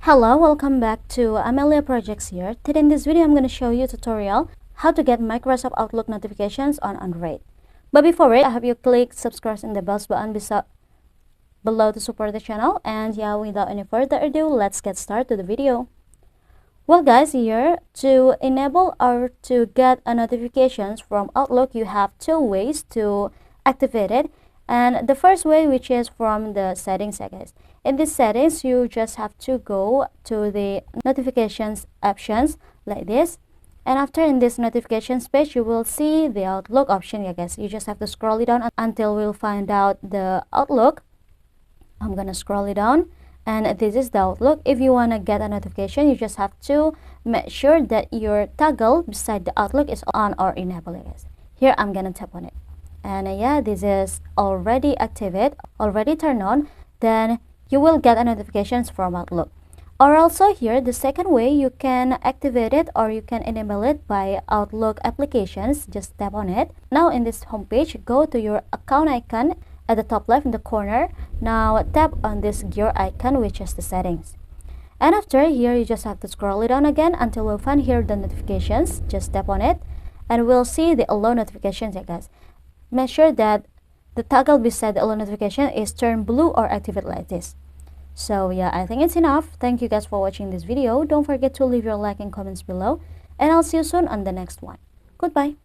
Hello, welcome back to Amelia Projects here. Today in this video I'm going to show you a tutorial how to get Microsoft Outlook notifications on Android. But before it, I have you click subscribe and the bell button below to support the channel. And yeah, without any further ado, let's get started to the video. Well guys, here to enable or to get a notifications from Outlook, you have two ways to activate it. And the first way, which is from the settings, guys. In this settings, you just have to go to the notifications options like this. And after in this notifications page, you will see the Outlook option, guys. You just have to scroll it down until we'll find out the Outlook. I'm gonna scroll it down, and this is the Outlook. If you wanna get a notification, you just have to make sure that your toggle beside the Outlook is on or enabled, guys. Here I'm gonna tap on it, and yeah, this is already activated, already turned on. Then you will get a notifications from Outlook. Or also here, the second way, you can activate it or you can enable it by Outlook applications. Just tap on it. Now in this homepage, go to your account icon at the top left in the corner. Now tap on this gear icon, which is the settings. And after here, you just have to scroll it down again until we'll find here the notifications. Just tap on it and we'll see the allow notifications, guys. Make sure that the toggle beside the allow notification is turned blue or activate like this. So yeah, I think it's enough. Thank you guys for watching this video. Don't forget to leave your like and comments below, and I'll see you soon on the next one. Goodbye.